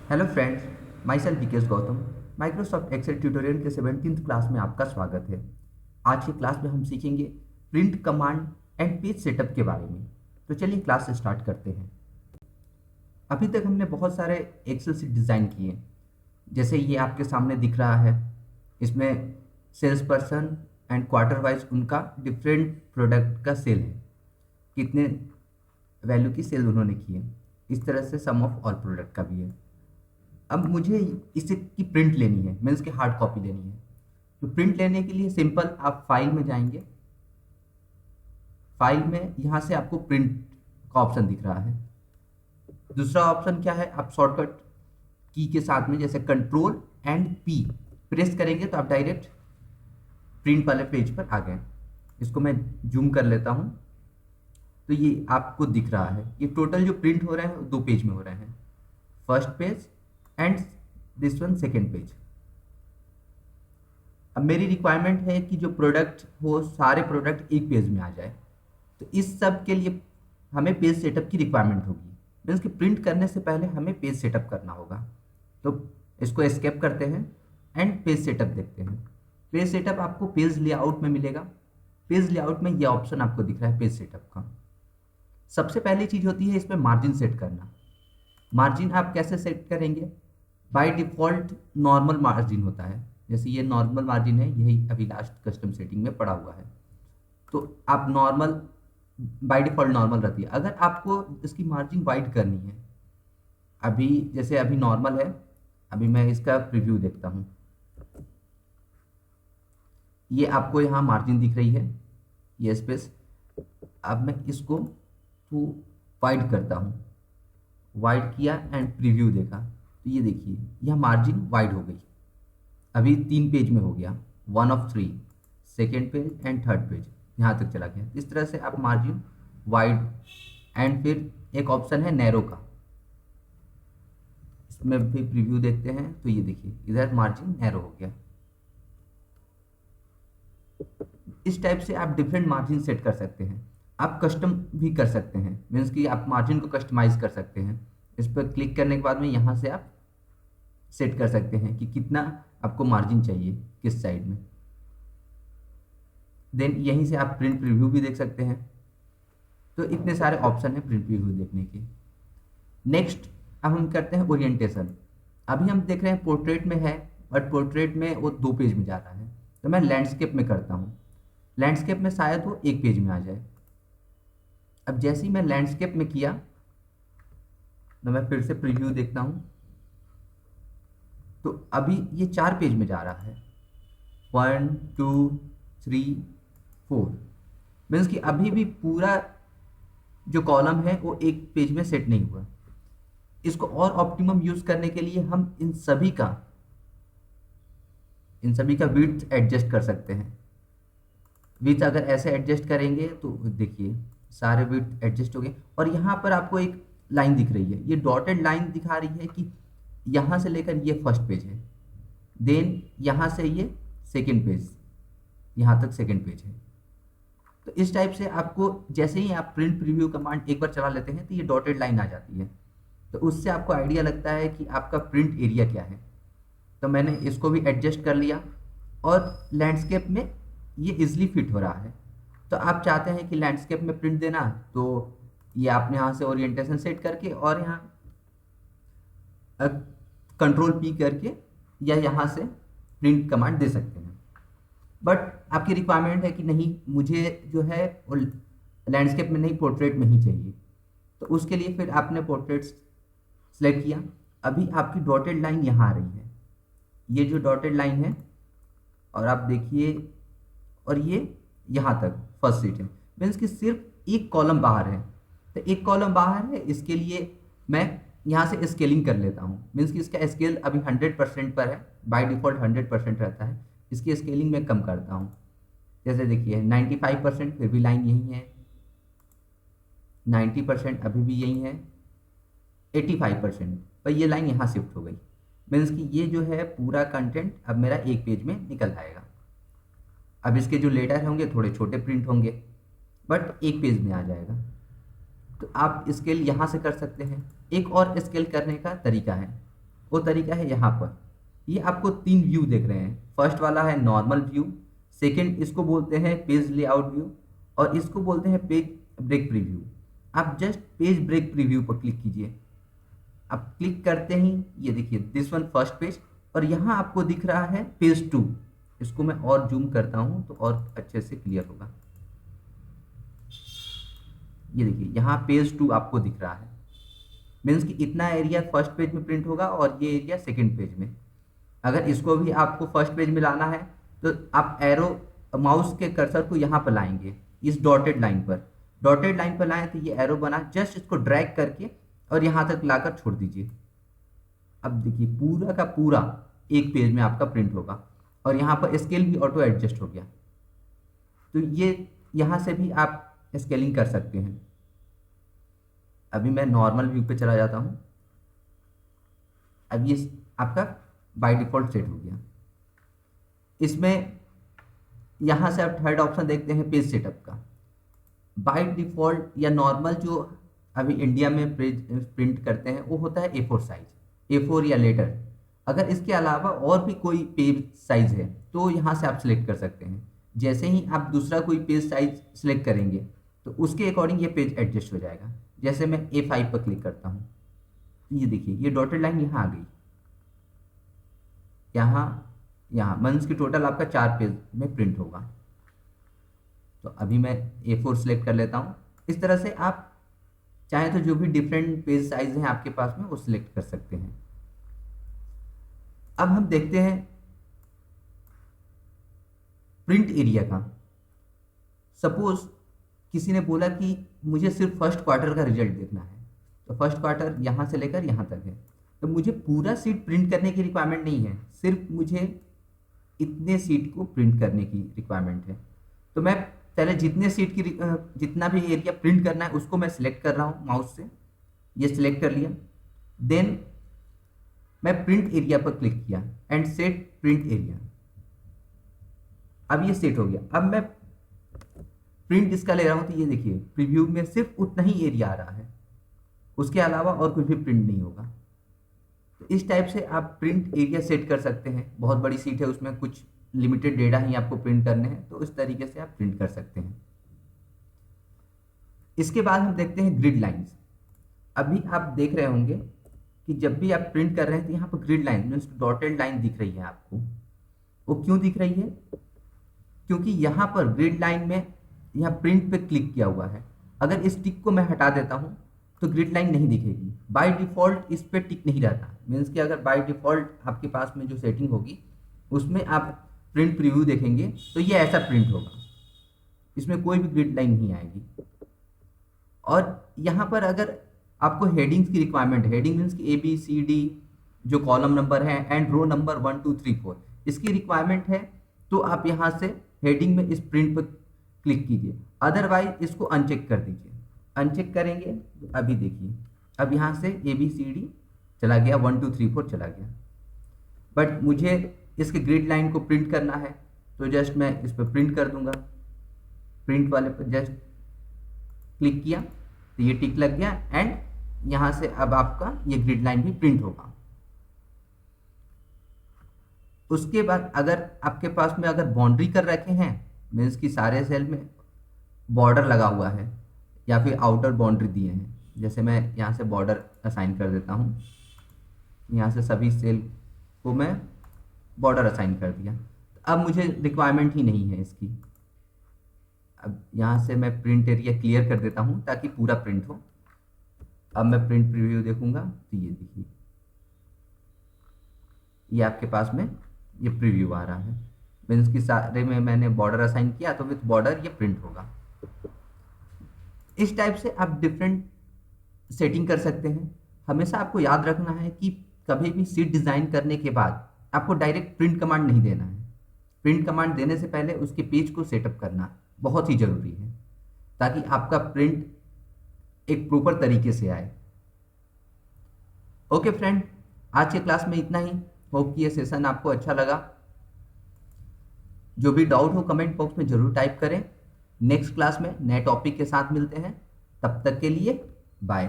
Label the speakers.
Speaker 1: Hello friends, my self Vikesh Gautam. Microsoft Excel tutorial के 17th class में आपका स्वागत है। आज की क्लास में हम सीखेंगे print command and page setup के बारे में। तो चलिए क्लास स्टार्ट करते हैं। अभी तक हमने बहुत सारे एक्सेल सीट डिज़ाइन किए, जैसे ये आपके सामने दिख रहा है। इसमें sales person and quarter wise उनका डिफरेंट प्रोडक्ट का सेल है, कितने वैल्यू की सेल उन्होंने की है। इस तरह से सम ऑफ ऑल प्रोडक्ट का भी है। अब मुझे इसे की प्रिंट लेनी है, मीन्स की हार्ड कॉपी लेनी है। तो प्रिंट लेने के लिए सिंपल आप फाइल में जाएंगे। फाइल में यहाँ से आपको प्रिंट का ऑप्शन दिख रहा है। दूसरा ऑप्शन क्या है, आप शॉर्टकट की के साथ में जैसे कंट्रोल एंड पी प्रेस करेंगे तो आप डायरेक्ट प्रिंट वाले पेज पर आ गए। इसको मैं जूम कर लेता हूँ। तो ये आपको दिख रहा है, ये टोटल जो प्रिंट हो रहे हैं वो 2 पेज में हो रहे हैं, first page and this one second page. अब मेरी रिक्वायरमेंट है कि जो प्रोडक्ट हो सारे प्रोडक्ट एक पेज में आ जाए। तो इस सब के लिए हमें पेज सेटअप की रिक्वायरमेंट होगी, मीन्स कि प्रिंट करने से पहले हमें पेज सेटअप करना होगा। तो इसको एस्केप करते हैं एंड पेज सेटअप देखते हैं। पेज सेटअप आपको पेज लेआउट में मिलेगा। पेज लेआउट में यह ऑप्शन आपको दिख रहा है पेज सेटअप का। सबसे पहली चीज़ होती है इसमें मार्जिन सेट करना। मार्जिन आप कैसे सेट करेंगे? बाय डिफ़ॉल्ट नॉर्मल मार्जिन होता है, जैसे ये नॉर्मल मार्जिन है, यही अभी लास्ट कस्टम सेटिंग में पड़ा हुआ है। तो आप नॉर्मल बाय डिफ़ॉल्ट नॉर्मल रहती है। अगर आपको इसकी मार्जिन वाइड करनी है, अभी जैसे अभी नॉर्मल है, अभी मैं इसका प्रीव्यू देखता हूँ। ये आपको यहाँ मार्जिन दिख रही है, ये स्पेस। अब मैं इसको तो वाइड करता हूँ, वाइड किया एंड प्रीव्यू देखा तो ये देखिए यह मार्जिन वाइड हो गई। अभी 3 पेज में हो गया, 1 of 3, second page and third page यहाँ तक चला गया। इस तरह से आप मार्जिन वाइड एंड फिर एक ऑप्शन है नैरो का, इसमें भी प्रीव्यू देखते हैं तो ये देखिए इधर मार्जिन नैरो हो गया। इस टाइप से आप डिफरेंट मार्जिन सेट कर सकते हैं। आप कस्टम भी कर सकते हैं, मीन्स कि आप मार्जिन को कस्टमाइज कर सकते हैं। इस पर क्लिक करने के बाद में यहाँ से आप सेट कर सकते हैं कि कितना आपको मार्जिन चाहिए किस साइड में। देन यहीं से आप प्रिंट प्रीव्यू भी देख सकते हैं। तो इतने सारे ऑप्शन हैं प्रिंट प्रीव्यू देखने के। नेक्स्ट अब हम करते हैं ओरिएंटेशन। अभी हम देख रहे हैं पोर्ट्रेट में है, बट पोर्ट्रेट में वो 2 पेज में जा रहा है। तो मैं लैंडस्केप में करता हूँ। लैंडस्केप में शायद वो 1 पेज में आ जाए। अब जैसे ही मैं लैंडस्केप में किया तो मैं फिर से प्रीव्यू देखता हूँ, तो अभी ये 4 पेज में जा रहा है, 1 2 3 4। मीन्स कि अभी भी पूरा जो कॉलम है वो एक पेज में सेट नहीं हुआ। इसको और ऑप्टिमम यूज करने के लिए हम इन सभी का विड्थ एडजस्ट कर सकते हैं। विड्थ अगर ऐसे एडजस्ट करेंगे तो देखिए सारे विड्थ एडजस्ट हो गए। और यहाँ पर आपको एक लाइन दिख रही है, ये डॉटेड लाइन दिखा रही है कि यहाँ से लेकर ये फर्स्ट पेज है, देन यहाँ से ये सेकेंड पेज, यहाँ तक सेकेंड पेज है। तो इस टाइप से आपको जैसे ही आप प्रिंट प्रीव्यू कमांड एक बार चला लेते हैं तो ये डॉटेड लाइन आ जाती है। तो उससे आपको आइडिया लगता है कि आपका प्रिंट एरिया क्या है। तो मैंने इसको भी एडजस्ट कर लिया और लैंडस्केप में ये इजीली फिट हो रहा है। तो आप चाहते हैं कि लैंडस्केप में प्रिंट देना, तो ये आपने यहाँ से ओरिएंटेशन सेट करके और यहाँ कंट्रोल पी करके या यहाँ से प्रिंट कमांड दे सकते हैं। बट आपकी रिक्वायरमेंट है कि नहीं, मुझे जो है वो लैंडस्केप में नहीं, पोर्ट्रेट में ही चाहिए। तो उसके लिए फिर आपने पोर्ट्रेट सेलेक्ट किया। अभी आपकी डॉटेड लाइन यहाँ आ रही है, ये जो डॉटेड लाइन है, और आप देखिए, और ये यहाँ तक फर्स्ट सीट है। मीन्स कि सिर्फ एक कॉलम बाहर है। तो एक कॉलम बाहर है, इसके लिए मैं यहाँ से स्केलिंग कर लेता हूँ। मीन्स कि इसका स्केल अभी 100% पर है, बाय डिफ़ॉल्ट 100% रहता है। इसकी स्केलिंग में कम करता हूँ। जैसे देखिए 95% फिर भी लाइन यही है, 90% अभी भी यही है, 85% पर ये लाइन यहाँ शिफ्ट हो गई। मीन्स कि ये जो है पूरा कंटेंट अब मेरा एक पेज में निकल आएगा। अब इसके जो लेटर होंगे थोड़े छोटे प्रिंट होंगे, बट एक पेज में आ जाएगा। तो आप स्केल यहाँ से कर सकते हैं। एक और स्केल करने का तरीका है, वो तरीका है यहाँ पर। ये आपको 3 व्यू देख रहे हैं। फर्स्ट वाला है नॉर्मल व्यू, सेकंड इसको बोलते हैं पेज लेआउट व्यू, और इसको बोलते हैं पेज ब्रेक प्रीव्यू। आप जस्ट पेज ब्रेक प्रीव्यू पर क्लिक कीजिए। आप क्लिक करते ही ये देखिए दिस वन फर्स्ट पेज, और यहाँ आपको दिख रहा है पेज 2। इसको मैं और जूम करता हूँ तो और अच्छे से क्लियर होगा। ये देखिए यहाँ पेज 2 आपको दिख रहा है, मीन्स कि इतना एरिया फर्स्ट पेज में प्रिंट होगा और ये एरिया सेकंड पेज में। अगर इसको भी आपको फर्स्ट पेज में लाना है तो आप एरो माउस के कर्सर को यहाँ पर लाएंगे, इस डॉटेड लाइन पर लाएं तो ये एरो बना, जस्ट इसको ड्रैग करके और यहाँ तक लाकर छोड़ दीजिए। अब देखिए पूरा का पूरा एक पेज में आपका प्रिंट होगा, और यहाँ पर स्केल भी ऑटो एडजस्ट हो गया। तो ये यहाँ से भी आप स्केलिंग कर सकते हैं। अभी मैं नॉर्मल व्यू पे चला जाता हूँ। अब ये आपका बाय डिफॉल्ट सेट हो गया। इसमें यहाँ से आप थर्ड ऑप्शन देखते हैं पेज सेटअप का। बाय डिफॉल्ट या नॉर्मल जो अभी इंडिया में प्रिंट करते हैं वो होता है A4 साइज, A4 या लेटर। अगर इसके अलावा और भी कोई पेज साइज है तो यहाँ से आप सिलेक्ट कर सकते हैं। जैसे ही आप दूसरा कोई पेज साइज सिलेक्ट करेंगे तो उसके अकॉर्डिंग ये पेज एडजस्ट हो जाएगा। जैसे मैं A5 पर क्लिक करता हूँ, ये देखिए ये डॉटेड लाइन यहाँ आ गई, यहाँ मंथ्स की टोटल आपका 4 पेज में प्रिंट होगा। तो अभी मैं A4 सिलेक्ट कर लेता हूँ। इस तरह से आप चाहें तो जो भी डिफरेंट पेज साइज हैं आपके पास में वो सिलेक्ट कर सकते हैं। अब हम देखते हैं प्रिंट एरिया का। सपोज किसी ने बोला कि मुझे सिर्फ फर्स्ट क्वार्टर का रिजल्ट देखना है, तो फर्स्ट क्वार्टर यहाँ से लेकर यहाँ तक है, तो मुझे पूरा सीट प्रिंट करने की रिक्वायरमेंट नहीं है, सिर्फ मुझे इतने सीट को प्रिंट करने की रिक्वायरमेंट है। तो मैं पहले जितने सीट की जितना भी एरिया प्रिंट करना है उसको मैं सिलेक्ट कर रहा हूँ माउस से। ये सिलेक्ट कर लिया, देन मैं प्रिंट एरिया पर क्लिक किया एंड सेट प्रिंट एरिया। अब ये सेट हो गया। अब मैं प्रिंट इसका ले रहा हूँ तो ये देखिए प्रीव्यू में सिर्फ उतना ही एरिया आ रहा है, उसके अलावा और कुछ भी प्रिंट नहीं होगा। तो इस टाइप से आप प्रिंट एरिया सेट कर सकते हैं। बहुत बड़ी सीट है, उसमें कुछ लिमिटेड डेटा ही आपको प्रिंट करने हैं, तो इस तरीके से आप प्रिंट कर सकते हैं। इसके बाद हम देखते हैं ग्रिड लाइंस। अभी आप देख रहे होंगे कि जब भी आप प्रिंट कर रहे हैं तो यहाँ पर grid line means dotted line दिख रही है आपको। वो क्यों दिख रही है? क्योंकि यहाँ पर ग्रिड लाइन में यहाँ प्रिंट पे क्लिक किया हुआ है। अगर इस टिक को मैं हटा देता हूँ तो ग्रिड लाइन नहीं दिखेगी। बाय डिफॉल्ट इस पे टिक नहीं रहता, मीन्स कि अगर बाय डिफॉल्ट आपके पास में जो सेटिंग होगी उसमें आप प्रिंट प्रीव्यू देखेंगे तो ये ऐसा प्रिंट होगा, इसमें कोई भी ग्रिड लाइन नहीं आएगी। और यहाँ पर अगर आपको हेडिंग्स की रिक्वायरमेंट है, हेडिंग मीन्स कि ABCD जो कॉलम नंबर है एंड रो नंबर 1 2 3 4 इसकी रिक्वायरमेंट है, तो आप यहाँ से हेडिंग में इस प्रिंट पर क्लिक कीजिए। अदरवाइज इसको अनचेक कर दीजिए। अनचेक करेंगे तो अभी देखिए अब यहाँ से ABCD चला गया, 1 2 3 4 चला गया। बट मुझे इसके ग्रिड लाइन को प्रिंट करना है तो जस्ट मैं इस पर प्रिंट कर दूंगा। प्रिंट वाले पर जस्ट क्लिक किया तो ये टिक लग गया एंड यहाँ से अब आपका ये ग्रिड लाइन भी प्रिंट होगा। उसके बाद अगर आपके पास में अगर बाउंड्री कर रखे हैं, मीन्स कि सारे सेल में बॉर्डर लगा हुआ है या फिर आउटर बाउंड्री दिए हैं, जैसे मैं यहाँ से बॉर्डर असाइन कर देता हूँ, यहाँ से सभी सेल को मैं बॉर्डर असाइन कर दिया। अब मुझे रिक्वायरमेंट ही नहीं है इसकी। अब यहाँ से मैं प्रिंट एरिया क्लियर कर देता हूँ ताकि पूरा प्रिंट हो। अब मैं प्रिंट प्रीव्यू देखूंगा तो ये देखिए ये आपके पास में ये प्रीव्यू आ रहा है, मीन्स कि सारे में मैंने बॉर्डर असाइन किया तो विथ बॉर्डर ये प्रिंट होगा। इस टाइप से आप डिफरेंट सेटिंग कर सकते हैं। हमेशा आपको याद रखना है कि कभी भी सीट डिज़ाइन करने के बाद आपको डायरेक्ट प्रिंट कमांड नहीं देना है। प्रिंट कमांड देने से पहले उसके पेज को सेटअप करना बहुत ही ज़रूरी है ताकि आपका प्रिंट एक प्रॉपर तरीके से आए। ओके फ्रेंड, आज के क्लास में इतना ही। होप कि ये सेशन आपको अच्छा लगा। जो भी डाउट हो कमेंट बॉक्स में ज़रूर टाइप करें। नेक्स्ट क्लास में नए टॉपिक के साथ मिलते हैं, तब तक के लिए बाय।